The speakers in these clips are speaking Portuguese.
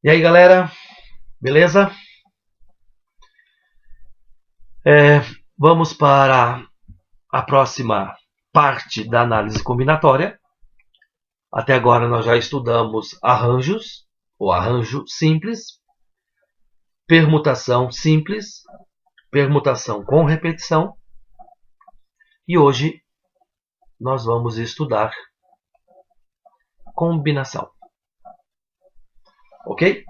E aí, galera, beleza? Vamos para a próxima parte da análise combinatória. Até agora nós já estudamos arranjos, ou arranjo simples, permutação simples, permutação com repetição, e hoje nós vamos estudar combinação. Ok?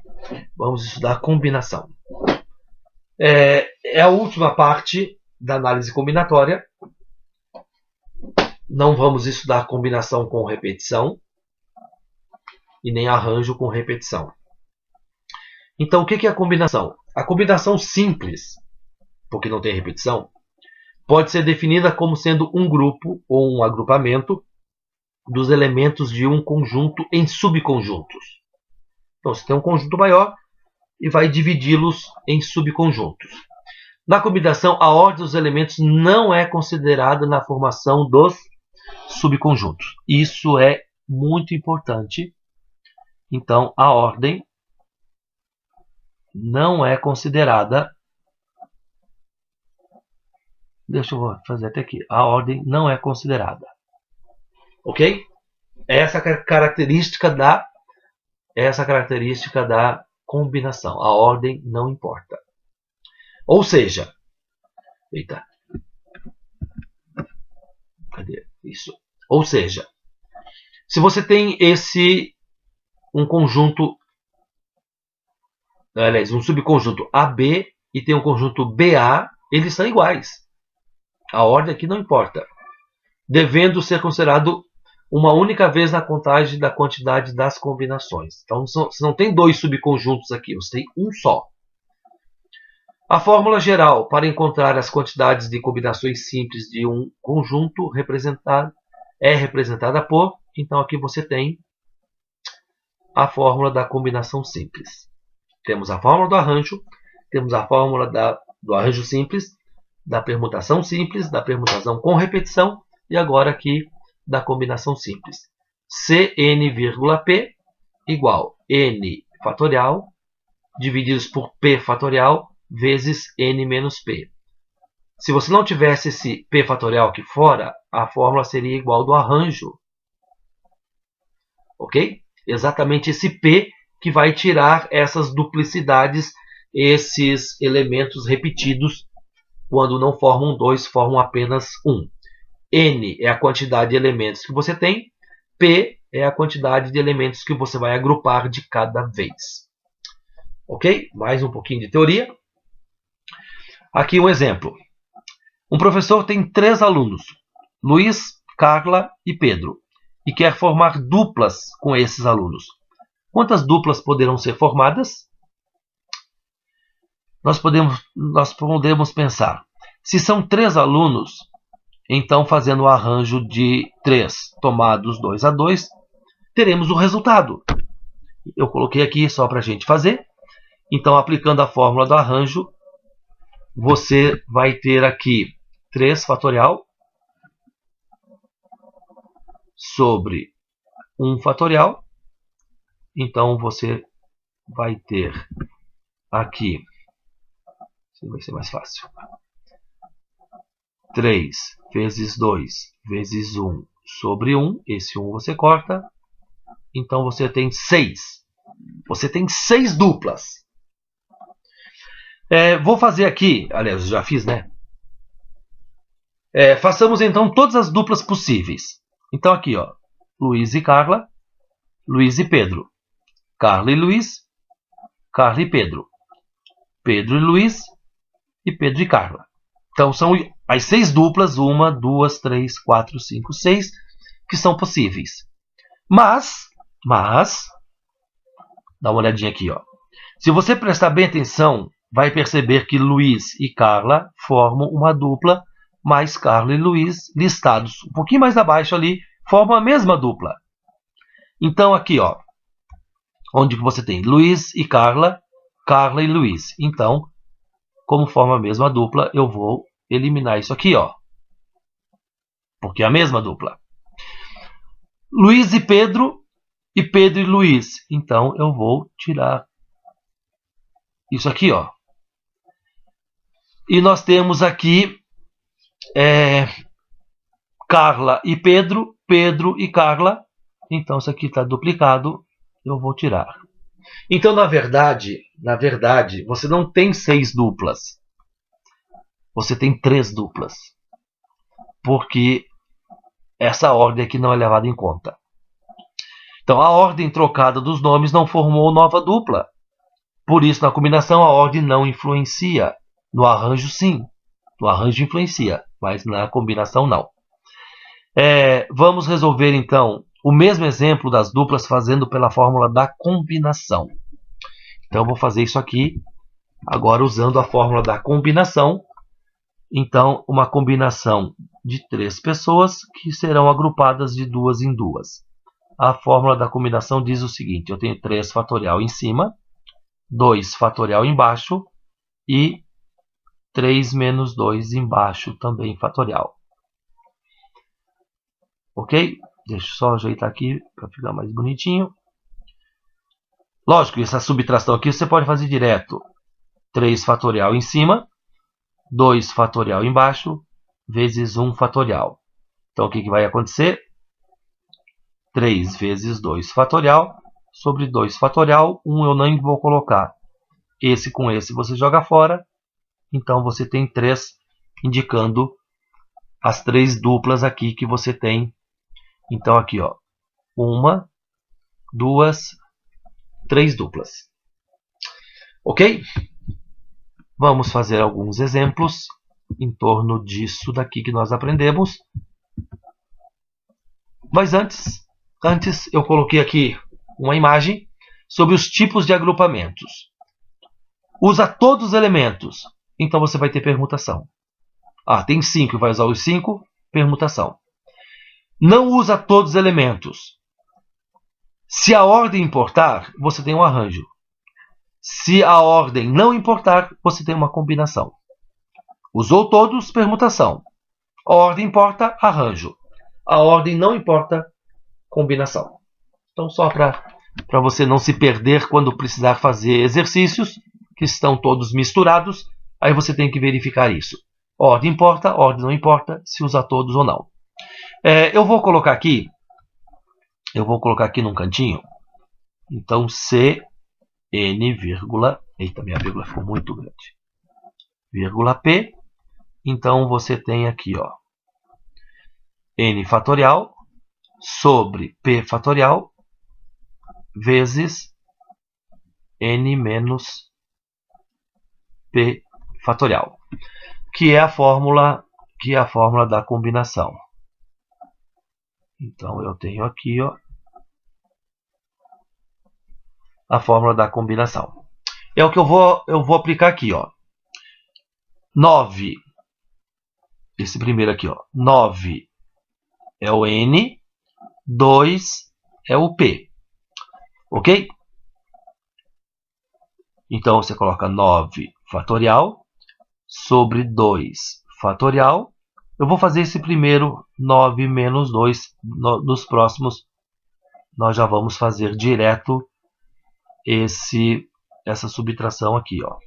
Vamos estudar combinação. É a última parte da análise combinatória. Não vamos estudar combinação com repetição e nem arranjo com repetição. Então, o que é a combinação? A combinação simples, porque não tem repetição, pode ser definida como sendo um grupo ou um agrupamento dos elementos de um conjunto em subconjuntos. Então, você tem um conjunto maior e vai dividi-los em subconjuntos. Na combinação, a ordem dos elementos não é considerada na formação dos subconjuntos. Isso é muito importante. Então, a ordem não é considerada. Deixa eu fazer até aqui. A ordem não é considerada. Ok? Essa é a característica da combinação. A ordem não importa. Ou seja, eita. Cadê isso? Ou seja, se você tem um conjunto, aliás, um subconjunto AB e tem um conjunto BA, eles são iguais. A ordem aqui não importa, devendo ser considerado uma única vez na contagem da quantidade das combinações. Então, você não tem dois subconjuntos aqui, você tem um só. A fórmula geral para encontrar as quantidades de combinações simples de um conjunto é representada por, então aqui você tem a fórmula da combinação simples. Temos a fórmula do arranjo, temos a fórmula do arranjo simples, da permutação simples, da permutação com repetição e agora aqui da combinação simples. Cn,p igual n fatorial divididos por p fatorial vezes n menos p. Se você não tivesse esse p fatorial aqui fora, a fórmula seria igual do arranjo. Ok? Exatamente esse p que vai tirar essas duplicidades, esses elementos repetidos, quando não formam dois, formam apenas um. N é a quantidade de elementos que você tem, P é a quantidade de elementos que você vai agrupar de cada vez. Ok? Mais um pouquinho de teoria. Aqui um exemplo. Um professor tem 3 alunos, Luiz, Carla e Pedro, e quer formar duplas com esses alunos. Quantas duplas poderão ser formadas? Nós podemos pensar. Se são 3 alunos, então fazendo o arranjo de 3 tomados 2 a 2, teremos o resultado. Eu coloquei aqui só para a gente fazer. Então, aplicando a fórmula do arranjo, você vai ter aqui 3 fatorial sobre 1 fatorial. Então, você vai ter aqui, vai ser mais fácil, 3 vezes 2 vezes 1 sobre 1. Esse 1 você corta. Então, você tem 6. Você tem 6 duplas. Vou fazer aqui, aliás, eu já fiz, né? Façamos então todas as duplas possíveis. Então aqui, ó, Luiz e Carla, Luiz e Pedro, Carla e Luiz, Carla e Pedro, Pedro e Luiz e Pedro e Carla. Então são as 6 duplas, 1, 2, 3, 4, 5, 6, que são possíveis. Mas, dá uma olhadinha aqui, ó. Se você prestar bem atenção, vai perceber que Luiz e Carla formam uma dupla, mas Carla e Luiz, listados um pouquinho mais abaixo ali, formam a mesma dupla. Então aqui, ó, onde você tem Luiz e Carla, Carla e Luiz. Então, como forma a mesma dupla, eu vou eliminar isso aqui, ó, porque é a mesma dupla. Luiz e Pedro e Luiz. Então, eu vou tirar Isso aqui, ó. E nós temos aqui Carla e Pedro, Pedro e Carla. Então isso aqui está duplicado, eu vou tirar. Então, na verdade, você não tem 6 duplas. Você tem 3 duplas. Porque essa ordem aqui não é levada em conta. Então, a ordem trocada dos nomes não formou nova dupla. Por isso, na combinação, a ordem não influencia. No arranjo, sim. No arranjo influencia, mas na combinação, não. Vamos resolver, então, o mesmo exemplo das duplas fazendo pela fórmula da combinação. Então, eu vou fazer isso aqui, agora usando a fórmula da combinação. Então, uma combinação de 3 pessoas que serão agrupadas de 2 em 2. A fórmula da combinação diz o seguinte: eu tenho 3 fatorial em cima, 2 fatorial embaixo e 3 menos 2 embaixo também fatorial. Ok? Deixa eu só ajeitar aqui para ficar mais bonitinho. Lógico, essa subtração aqui você pode fazer direto. 3 fatorial em cima, 2 fatorial embaixo, vezes 1 fatorial. Então, o que vai acontecer? 3 vezes 2 fatorial sobre 2 fatorial. 1 eu nem vou colocar. Esse com esse você joga fora. Então, você tem 3, indicando as 3 duplas aqui que você tem. Então, aqui, ó, 1, 2, 3 duplas. Ok? Vamos fazer alguns exemplos em torno disso daqui que nós aprendemos. Mas antes eu coloquei aqui uma imagem sobre os tipos de agrupamentos. Usa todos os elementos, então você vai ter permutação. Tem 5, vai usar os 5, permutação. Não usa todos os elementos. Se a ordem importar, você tem um arranjo. Se a ordem não importar, você tem uma combinação. Usou todos, permutação. A ordem importa, arranjo. A ordem não importa, combinação. Então, só para você não se perder quando precisar fazer exercícios, que estão todos misturados, aí você tem que verificar isso. Ordem importa, ordem não importa, se usa todos ou não. Eu vou colocar aqui num cantinho. Então, C, N, vírgula, eita, minha vírgula ficou muito grande, vírgula P. Então, você tem aqui, ó, N fatorial sobre P fatorial vezes N menos P fatorial, que é a fórmula da combinação. Então, eu tenho aqui, ó, a fórmula da combinação. É o que eu vou aplicar aqui, ó. 9, esse primeiro aqui, ó, 9 é o N, 2 é o P. Ok? Então, você coloca 9 fatorial sobre 2 fatorial. Eu vou fazer esse primeiro 9 menos 2. Nos próximos, nós já vamos fazer direto essa subtração aqui, ó.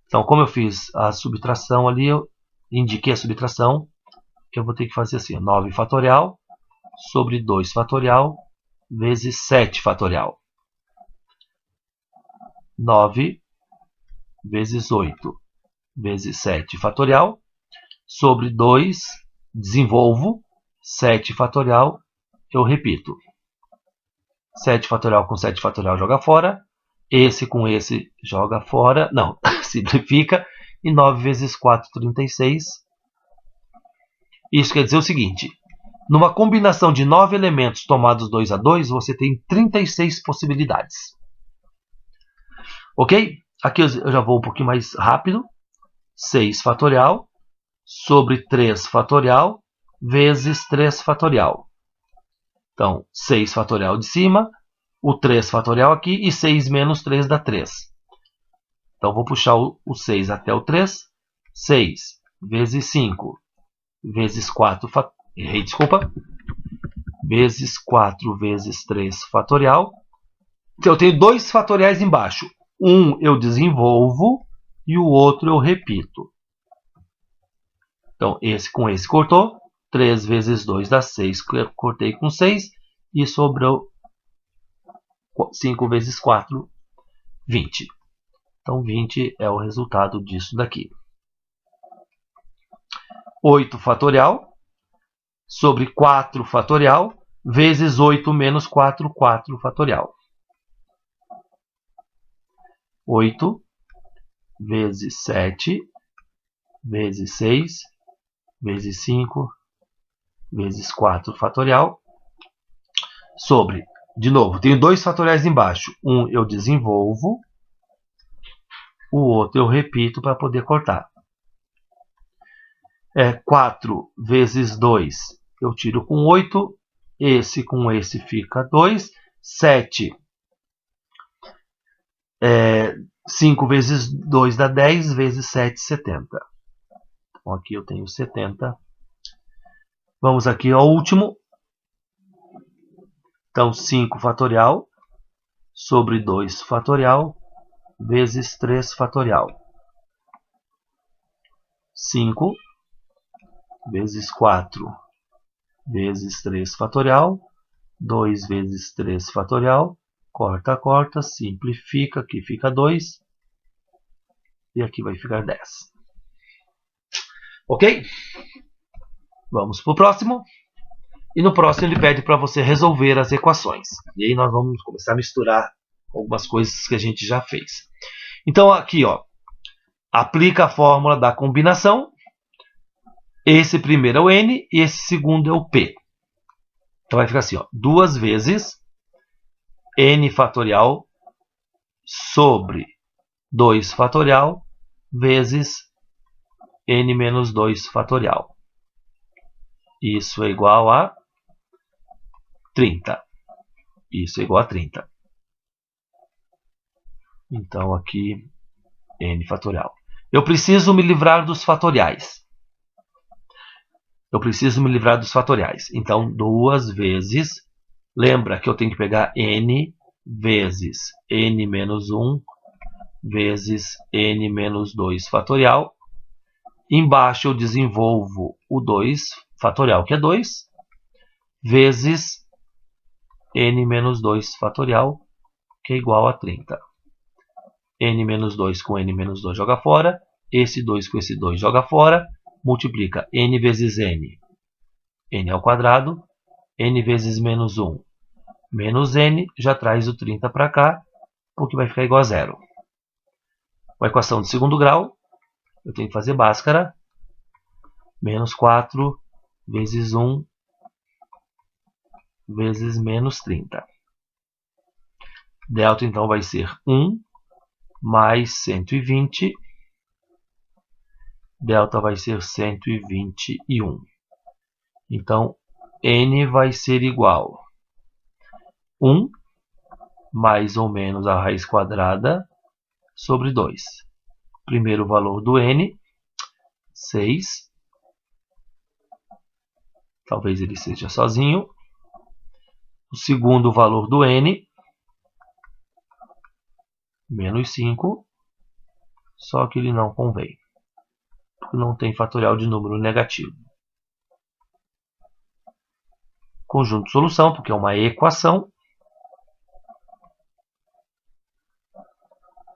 Então, como eu fiz a subtração ali, eu indiquei a subtração, eu vou ter que fazer assim, ó, 9 fatorial sobre 2 fatorial vezes 7 fatorial. 9 vezes 8 vezes 7 fatorial sobre 2, desenvolvo, 7 fatorial, eu repito. 7 fatorial com 7 fatorial joga fora. Esse com esse joga fora. Não, simplifica. E 9 vezes 4, 36. Isso quer dizer o seguinte. Numa combinação de 9 elementos tomados 2 a 2, você tem 36 possibilidades. Ok? Aqui eu já vou um pouquinho mais rápido. 6 fatorial sobre 3 fatorial vezes 3 fatorial. Então, 6 fatorial de cima, o 3 fatorial aqui e 6 menos 3 dá 3. Então, vou puxar o 6 até o 3. 6 vezes 5 vezes 4, vezes 4 vezes 3 fatorial. Então, eu tenho 2 fatoriais embaixo. Um eu desenvolvo e o outro eu repito. Então, esse com esse cortou. 3 vezes 2 dá 6. Cortei com 6 e sobrou 5 vezes 4, 20. Então, 20 é o resultado disso daqui. 8 fatorial sobre 4 fatorial vezes 8 menos 4, 4 fatorial. 8 vezes 7 vezes 6 vezes 5 vezes 4 fatorial sobre, de novo, tenho 2 fatoriais embaixo. Um eu desenvolvo, o outro eu repito para poder cortar. 4 vezes 2 eu tiro com 8, esse com esse fica 2, 7, 5 vezes 2 dá 10, vezes 7, 70. Então aqui eu tenho 70. Vamos aqui ao último. Então 5 fatorial sobre 2 fatorial vezes 3 fatorial. 5 vezes 4 vezes 3 fatorial, 2 vezes 3 fatorial, corta, corta, simplifica, aqui fica 2, e aqui vai ficar 10. Ok? Vamos para o próximo. E no próximo ele pede para você resolver as equações. E aí nós vamos começar a misturar algumas coisas que a gente já fez. Então aqui, ó, aplica a fórmula da combinação. Esse primeiro é o N e esse segundo é o P. Então vai ficar assim, ó, 2 vezes N fatorial sobre 2 fatorial vezes N menos 2 fatorial. Isso é igual a 30. Isso é igual a 30. Então aqui, N fatorial. Eu preciso me livrar dos fatoriais. Então, 2 vezes, lembra que eu tenho que pegar N vezes N menos 1 vezes N menos 2 fatorial. Embaixo eu desenvolvo o 2 fatorial, que é 2, vezes N menos 2 fatorial, que é igual a 30. N menos 2 com N menos 2 joga fora. Esse 2 com esse 2 joga fora. Multiplica N vezes N. N ao quadrado. N vezes menos 1. Menos N. Já traz o 30 para cá. Porque vai ficar igual a 0. A equação de segundo grau. Eu tenho que fazer Bhaskara. Menos 4 vezes 1 vezes menos 30. Delta então vai ser 1 mais 120. Delta vai ser 121. Então, N vai ser igual a 1 mais ou menos a raiz quadrada sobre 2. Primeiro valor do N, 6. Talvez ele seja sozinho. O segundo valor do N, menos 5. Só que ele não convém. Não tem fatorial de número negativo. Conjunto de solução, porque é uma equação.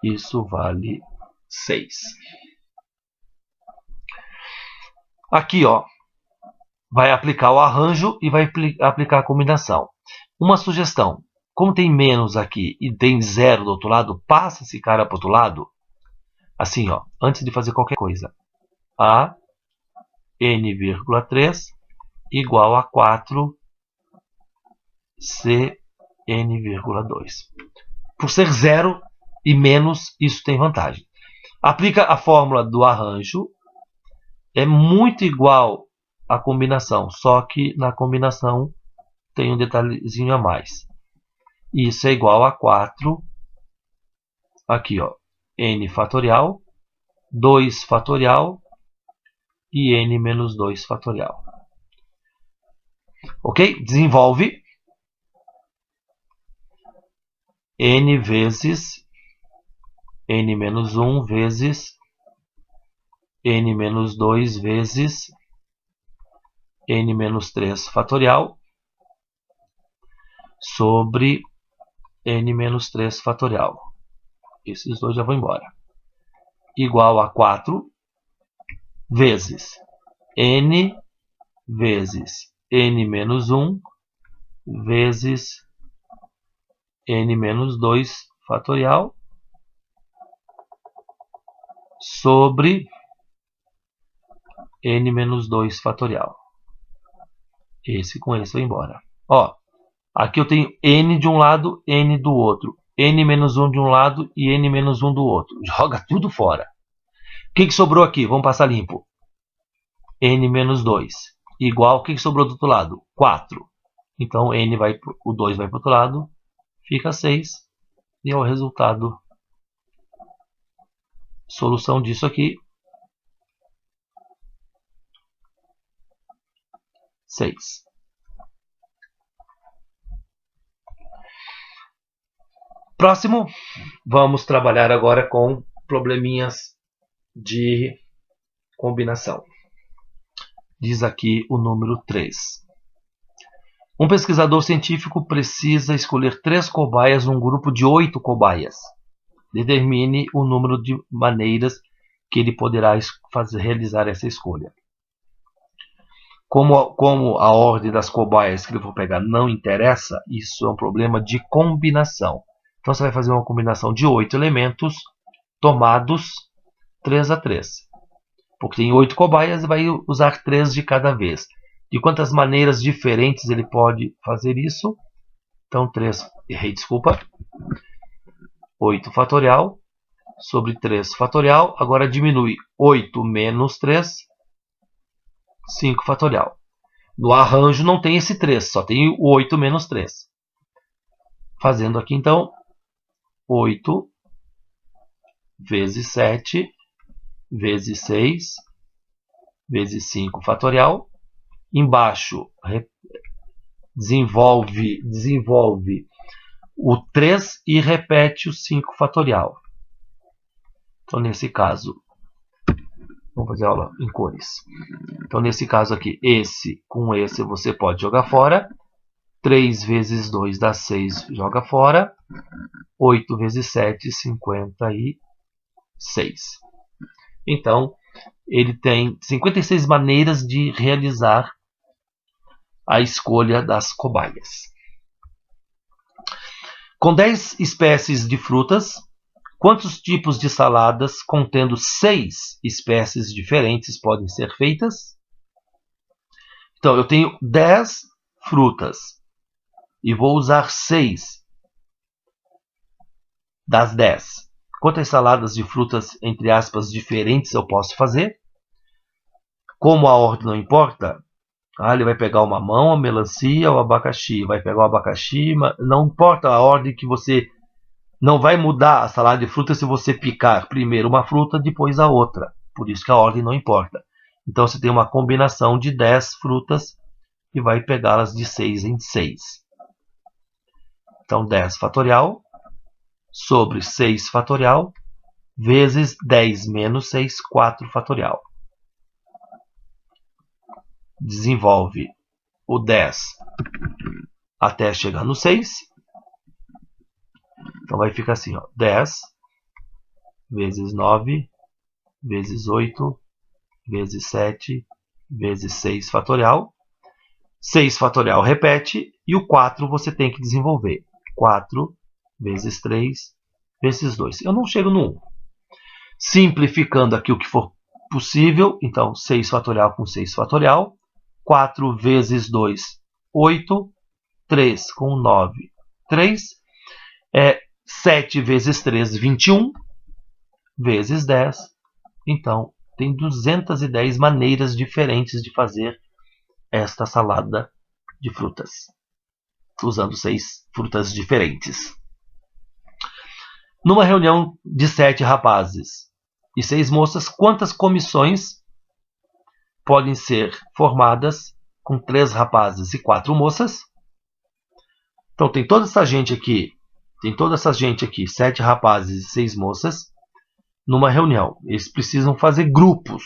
Isso vale 6. Aqui, ó, vai aplicar o arranjo e vai aplicar a combinação. Uma sugestão. Como tem menos aqui e tem 0 do outro lado, passa esse cara para o outro lado. Assim, ó, antes de fazer qualquer coisa. A n,3 igual a 4 c n,2. Por ser 0 e menos, isso tem vantagem. Aplica a fórmula do arranjo. É muito igual à combinação, só que na combinação tem um detalhezinho a mais. Isso é igual a 4, aqui, ó, n fatorial, 2 fatorial e n menos 2 fatorial. Ok? Desenvolve. N vezes n menos 1 vezes n menos 2 vezes n menos 3 fatorial sobre n menos 3 fatorial. Esses dois já vão embora. Igual a 4 vezes n vezes n menos 1 vezes n menos 2 fatorial sobre n menos 2 fatorial. Esse com esse vai embora. Ó, aqui eu tenho n de um lado, n do outro. N menos 1 de um lado e n menos 1 do outro. Joga tudo fora. O que sobrou aqui? Vamos passar limpo. N menos 2. Igual, o que sobrou do outro lado? 4. Então, o 2 vai para o outro lado. Fica 6. E é o resultado. Solução disso aqui. 6. Próximo, vamos trabalhar agora com probleminhas de combinação. Diz aqui o número 3. Um pesquisador científico precisa escolher 3 cobaias num grupo de 8 cobaias. Determine o número de maneiras que ele poderá realizar essa escolha. Como a ordem das cobaias que ele for pegar não interessa, isso é um problema de combinação. Então você vai fazer uma combinação de 8 elementos tomados 3 a 3. Porque tem 8 cobaias e vai usar 3 de cada vez. De quantas maneiras diferentes ele pode fazer isso? Então 8 fatorial sobre 3 fatorial. Agora diminui 8 menos 3, 5 fatorial. No arranjo não tem esse 3, só tem o 8 menos 3. Fazendo aqui então 8 vezes 7 vezes 6 vezes 5 fatorial. Embaixo desenvolve o 3 e repete o 5 fatorial. Então nesse caso, vamos fazer aula em cores. Então nesse caso aqui, esse com esse você pode jogar fora. 3 vezes 2 dá 6, joga fora. 8 vezes 7, 56. Então, ele tem 56 maneiras de realizar a escolha das cobaias. Com 10 espécies de frutas, quantos tipos de saladas contendo 6 espécies diferentes podem ser feitas? Então, eu tenho 10 frutas e vou usar 6 das 10. Quantas saladas de frutas, entre aspas, diferentes eu posso fazer? Como a ordem não importa, ele vai pegar o mamão, a melancia, o abacaxi. Vai pegar o abacaxi, não importa a ordem que você... Não vai mudar a salada de frutas se você picar primeiro uma fruta, depois a outra. Por isso que a ordem não importa. Então você tem uma combinação de 10 frutas e vai pegá-las de 6 em 6. Então 10 fatorial sobre 6 fatorial vezes 10 menos 6, 4 fatorial. Desenvolve o 10 até chegar no 6. Então vai ficar assim, ó, 10 vezes 9 vezes 8 vezes 7 vezes 6 fatorial. 6 fatorial repete e o 4 você tem que desenvolver. 4 vezes 3 vezes 2. Eu não chego no 1. Simplificando aqui o que for possível, então 6 fatorial com 6 fatorial. 4 vezes 2, 8. 3 com 9, 3. 7 vezes 3, 21. Vezes 10. Então, tem 210 maneiras diferentes de fazer esta salada de frutas, usando 6 frutas diferentes. Numa reunião de 7 rapazes e 6 moças, quantas comissões podem ser formadas com 3 rapazes e 4 moças? Então tem toda essa gente aqui, 7 rapazes e 6 moças. numa reunião. Eles precisam fazer grupos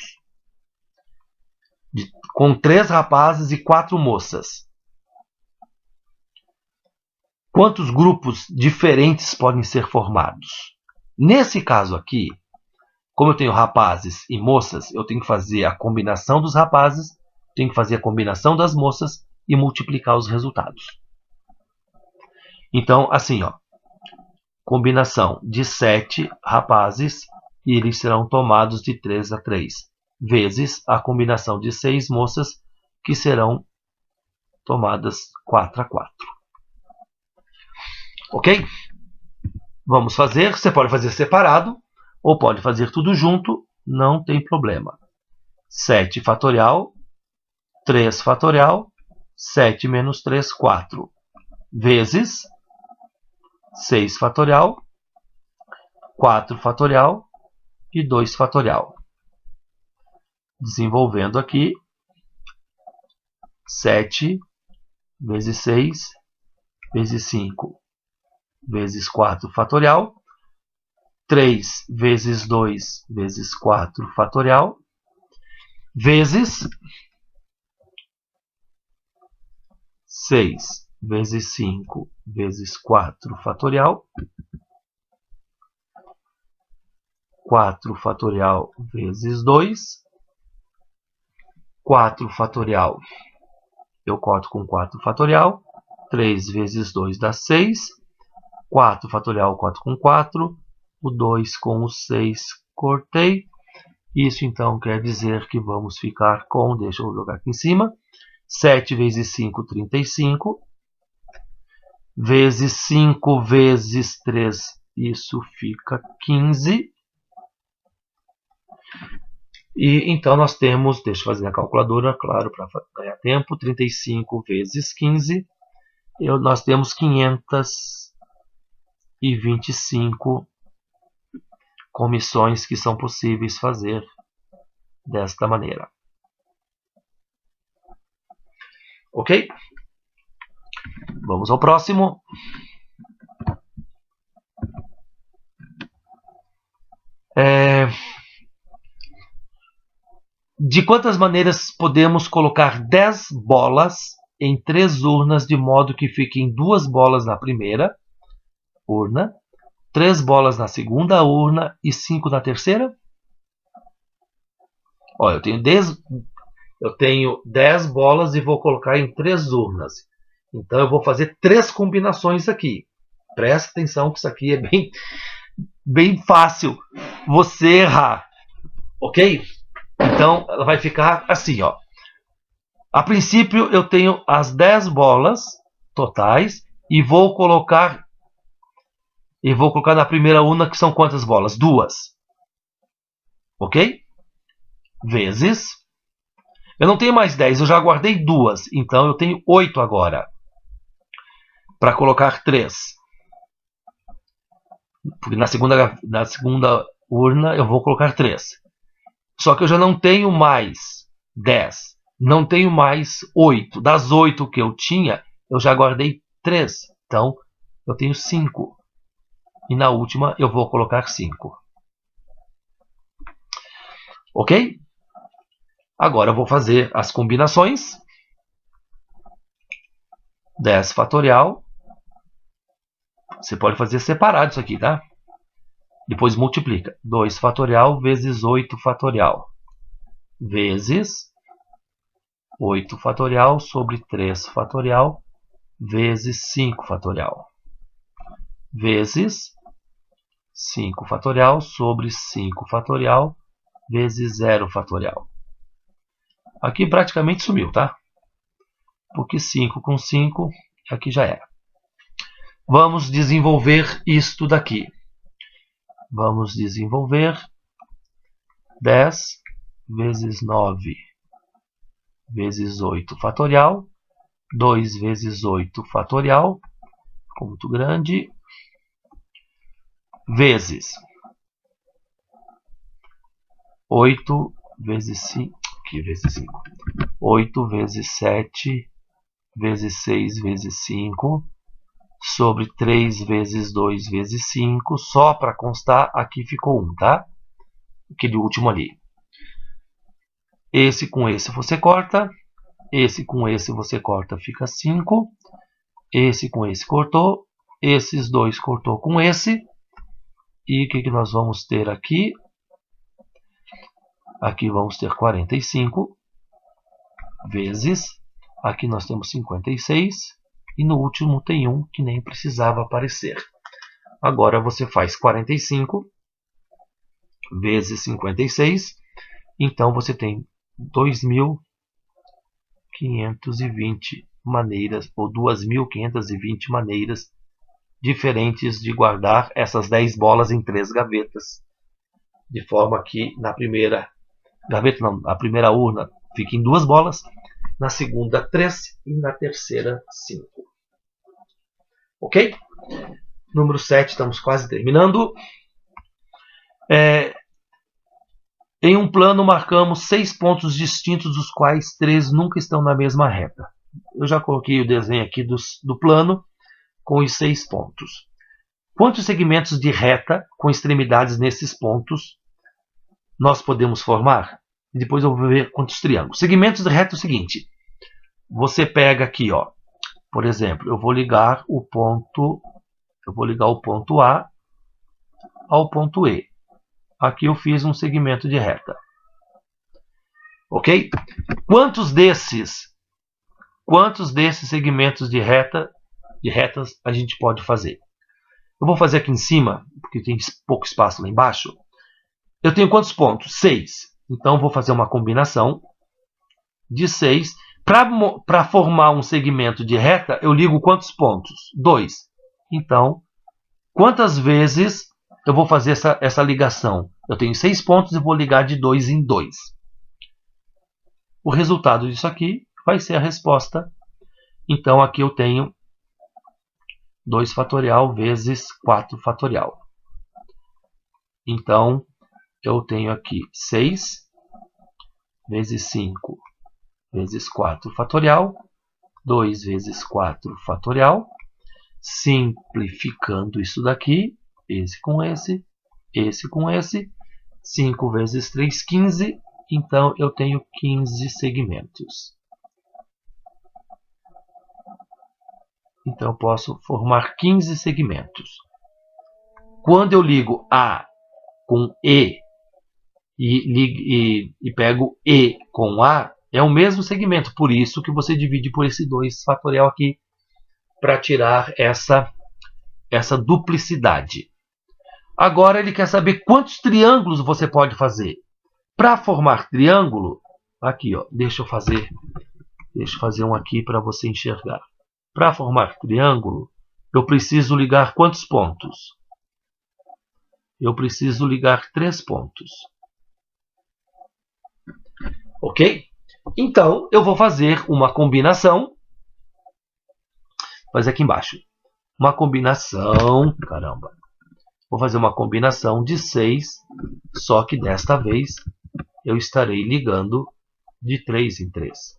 com 3 rapazes e 4 moças. Quantos grupos diferentes podem ser formados? Nesse caso aqui, como eu tenho rapazes e moças, eu tenho que fazer a combinação dos rapazes, tenho que fazer a combinação das moças e multiplicar os resultados. Então, assim, ó, combinação de 7 rapazes, e eles serão tomados de 3 a 3, vezes a combinação de 6 moças, que serão tomadas 4 a 4. Ok? Vamos fazer, você pode fazer separado, ou pode fazer tudo junto, não tem problema. 7 fatorial, 3 fatorial, 7 menos 3, 4, vezes 6 fatorial, 4 fatorial e 2 fatorial. Desenvolvendo aqui, 7 vezes 6 vezes 5 vezes 4 fatorial, 3 vezes 2 vezes 4 fatorial, vezes 6 vezes 5 vezes 4 fatorial, 4 fatorial vezes 2, 4 fatorial, eu corto com 4 fatorial, 3 vezes 2 dá 6, 4 fatorial eu corto com 4, o 2 com o 6 cortei, isso então quer dizer que vamos ficar com, deixa eu jogar aqui em cima, 7 vezes 5, 35, vezes 5 vezes 3, isso fica 15. E então nós temos, deixa eu fazer a calculadora, claro, para ganhar tempo, 35 vezes 15, nós temos 525 comissões que são possíveis fazer desta maneira. Ok? Vamos ao próximo. De quantas maneiras podemos colocar 10 bolas em 3 urnas de modo que fiquem 2 bolas na primeira urna, 3 bolas na segunda urna e 5 na terceira? Olha, eu tenho 10 bolas e vou colocar em 3 urnas. Então eu vou fazer 3 combinações aqui. Presta atenção que isso aqui é bem fácil você errar. Ok? Então ela vai ficar assim, ó. A princípio eu tenho as 10 bolas totais e vou colocar na primeira urna, que são quantas bolas? 2. Ok? Vezes. Eu não tenho mais 10, eu já guardei 2. Então eu tenho 8 agora. Para colocar 3. Porque na segunda urna eu vou colocar 3. Só que eu já não tenho mais 10. Não tenho mais 8. Das 8 que eu tinha, eu já guardei 3. Então eu tenho 5. E na última eu vou colocar 5. Ok? Agora eu vou fazer as combinações. 10 fatorial. Você pode fazer separado isso aqui, tá? Depois multiplica. 2 fatorial vezes 8 fatorial. Vezes 8 fatorial sobre 3 fatorial. Vezes 5 fatorial. Vezes 5 fatorial sobre 5 fatorial. Vezes 0 fatorial. Aqui praticamente sumiu, tá? Porque 5 com 5, aqui já era. Vamos desenvolver isto daqui. Vamos desenvolver 10 vezes 9 vezes 8 fatorial. 2 vezes 8 fatorial. Ficou muito grande. Vezes 8 vezes 5. Aqui, vezes 5. 8 vezes 7 vezes 6 vezes 5 sobre 3 vezes 2 vezes 5. Só para constar, aqui ficou 1, tá? aquele último ali. Esse com esse você corta. Esse com esse você corta, fica 5. Esse com esse cortou. Esses dois cortou com esse. E o que nós vamos ter aqui? Aqui vamos ter 45 vezes. Aqui nós temos 56. E no último tem um que nem precisava aparecer. Agora você faz 45 vezes 56. Então você tem 2.520 maneiras, ou 2.520 maneiras diferentes de guardar essas 10 bolas em 3 gavetas. De forma que na primeira gaveta, não, a primeira urna fica em 2 bolas, na segunda 3 e na terceira 5. Ok? Número 7, estamos quase terminando. Em um plano marcamos 6 pontos distintos, dos quais 3 nunca estão na mesma reta. Eu já coloquei o desenho aqui do plano com os 6 pontos. Quantos segmentos de reta com extremidades nesses pontos nós podemos formar? E depois eu vou ver quantos triângulos. Segmentos de reta é o seguinte. Você pega aqui, ó, por exemplo, eu vou ligar o ponto A ao ponto E. Aqui eu fiz um segmento de reta. Ok? Quantos desses segmentos de retas a gente pode fazer? Eu vou fazer aqui em cima, porque tem pouco espaço lá embaixo. Eu tenho quantos pontos? 6. Então vou fazer uma combinação de 6. Para formar um segmento de reta, eu ligo quantos pontos? 2. Então, quantas vezes eu vou fazer essa ligação? Eu tenho 6 pontos e vou ligar de 2 em 2. O resultado disso aqui vai ser a resposta. Então, aqui eu tenho 2 fatorial vezes 4 fatorial. Então, eu tenho aqui 6 vezes 5 vezes 4 fatorial. 2 vezes 4 fatorial. Simplificando isso daqui, esse com esse com esse. 5 vezes 3, 15. Então, eu tenho 15 segmentos. Então, eu posso formar 15 segmentos. Quando eu ligo A com E e pego E com A, é o mesmo segmento. Por isso que você divide por esse 2 fatorial aqui, para tirar essa duplicidade. Agora ele quer saber quantos triângulos você pode fazer. Para formar triângulo, aqui, ó, deixa eu fazer um aqui para você enxergar. Para formar triângulo, eu preciso ligar quantos pontos? Eu preciso ligar 3 pontos. Ok? Então, eu vou fazer uma combinação. Vou fazer aqui embaixo. Uma combinação. Caramba. Vou fazer uma combinação de 6. Só que desta vez eu estarei ligando de 3 em 3.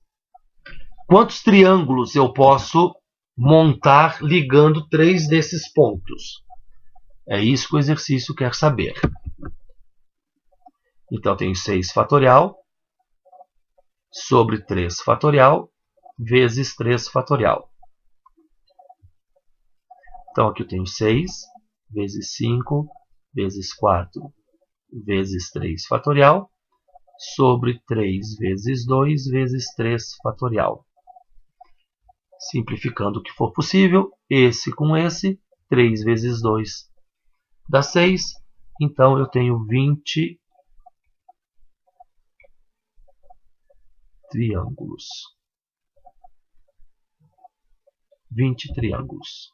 Quantos triângulos eu posso montar ligando 3 desses pontos? É isso que o exercício quer saber. Então, eu tenho 6 fatorial sobre 3 fatorial vezes 3 fatorial. Então, aqui eu tenho 6 vezes 5 vezes 4 vezes 3 fatorial sobre 3 vezes 2 vezes 3 fatorial. Simplificando o que for possível, esse com esse, 3 vezes 2 dá 6. Então, eu tenho 20 triângulos. 20 triângulos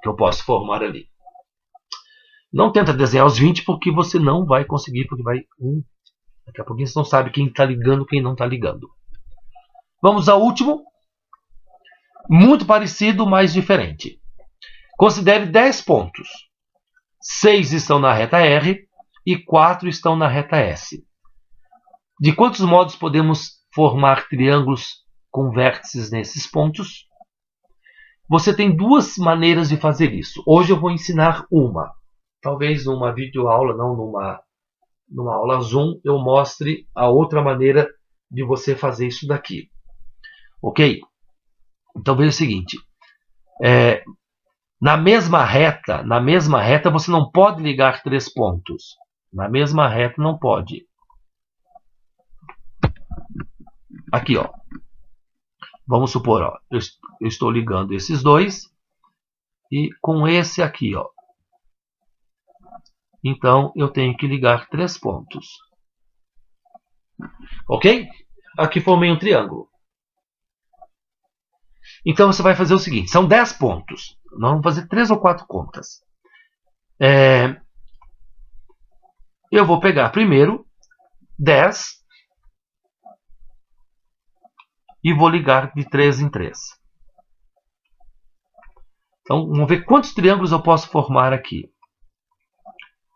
que eu posso formar ali. Não tenta desenhar os 20 porque você não vai conseguir, porque vai daqui a pouquinho você não sabe quem está ligando, quem não está ligando. Vamos ao último. Muito parecido, mas diferente. Considere 10 pontos. 6 estão na reta R e 4 estão na reta S. De quantos modos podemos formar triângulos com vértices nesses pontos? Você tem 2 maneiras de fazer isso. Hoje eu vou ensinar uma. Talvez numa videoaula, não numa aula Zoom, eu mostre a outra maneira de você fazer isso daqui. Ok? Então veja o seguinte. Na mesma reta você não pode ligar 3 pontos. Na mesma reta não pode. Aqui, ó. Vamos supor, ó, eu estou ligando esses dois e com esse aqui, ó. Então eu tenho que ligar 3 pontos. Ok? Aqui formei um triângulo. Então você vai fazer o seguinte, são 10 pontos. Nós vamos fazer 3 ou 4 contas. Eu vou pegar primeiro 10 e vou ligar de 3 em 3. Então vamos ver quantos triângulos eu posso formar aqui.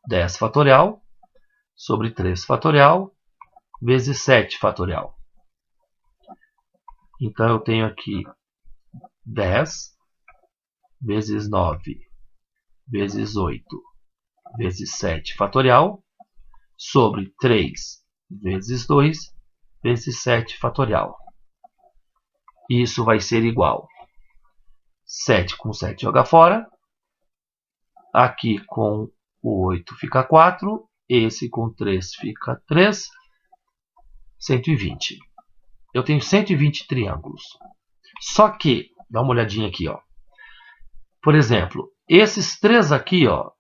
10 fatorial sobre 3 fatorial vezes 7 fatorial. Então eu tenho aqui 10 vezes 9 vezes 8 vezes 7 fatorial sobre 3 vezes 2 vezes 7 fatorial. Isso vai ser igual. 7 com 7 joga fora. Aqui com o 8 fica 4. Esse com 3 fica 3. 120. Eu tenho 120 triângulos. Só que, dá uma olhadinha aqui, ó. Por exemplo, esses 3 aqui, ó.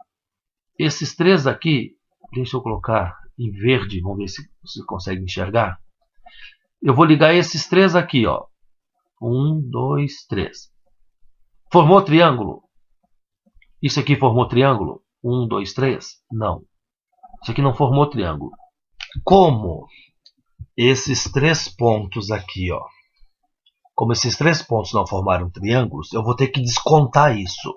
Esses 3 aqui, deixa eu colocar em verde, vamos ver se você consegue enxergar. Eu vou ligar esses 3 aqui, ó. 1, 2, 3. Formou triângulo? Isso aqui formou triângulo? 1, 2, 3? Não. Isso aqui não formou triângulo. Como esses 3 pontos aqui, ó. Como esses 3 pontos não formaram triângulos, eu vou ter que descontar isso.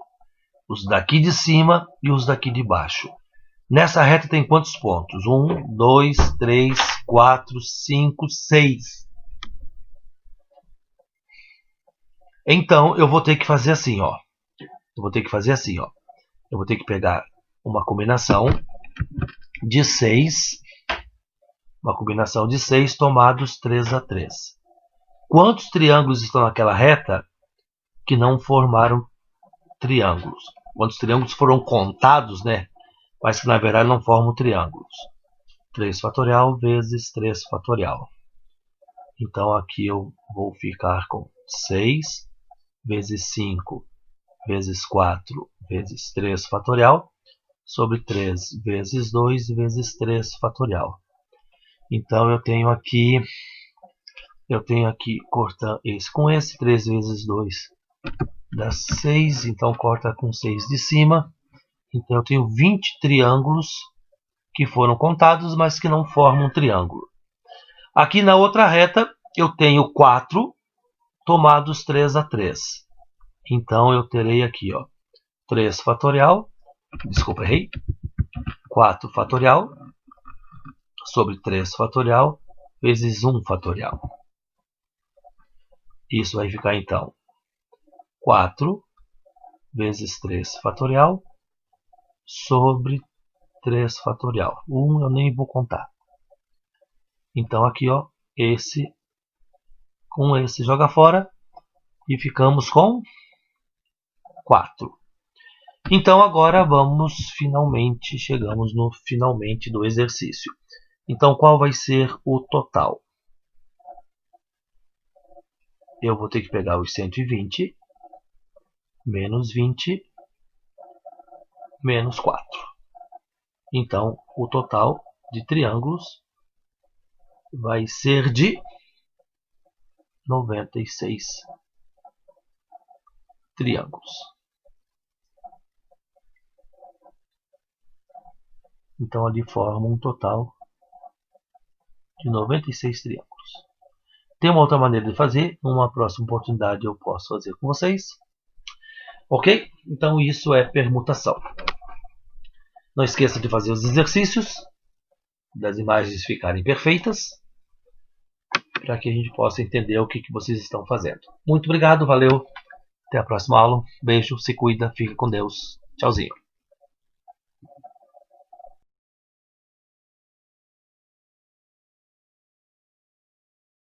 Os daqui de cima e os daqui de baixo. Nessa reta tem quantos pontos? 1, 2, 3, 4, 5, 6. Então, eu vou ter que fazer assim, ó. Eu vou ter que pegar uma combinação de 6. Uma combinação de 6 tomados 3 a 3. Quantos triângulos estão naquela reta que não formaram triângulos? Quantos triângulos foram contados, né? Mas que na verdade não formam triângulos. 3 fatorial vezes 3 fatorial. Então aqui eu vou ficar com 6 vezes 5 vezes 4 vezes 3 fatorial sobre 3 vezes 2 vezes 3 fatorial. Então eu tenho aqui cortando esse com esse, 3 vezes 2 dá 6, então corta com 6 de cima. Então eu tenho 20 triângulos que foram contados, mas que não formam um triângulo. Aqui na outra reta eu tenho 4 tomados 3 a 3. Então eu terei aqui, ó, 3 fatorial, desculpa, errei, 4 fatorial sobre 3 fatorial vezes 1 fatorial. Isso vai ficar então 4 vezes 3 fatorial sobre 3 fatorial. 1 eu nem vou contar. Então aqui, ó, esse com esse joga fora e ficamos com 4. Então agora chegamos no finalmente do exercício. Então qual vai ser o total? Eu vou ter que pegar os 120 menos 20 menos 4. Então o total de triângulos vai ser de 96 triângulos. Então ali forma um total de 96 triângulos. Tem uma outra maneira de fazer, numa próxima oportunidade eu posso fazer com vocês. Ok? Então isso é permutação. Não esqueça de fazer os exercícios, das imagens ficarem perfeitas, para que a gente possa entender o que vocês estão fazendo. Muito obrigado, valeu, até a próxima aula, beijo, se cuida, fique com Deus, tchauzinho.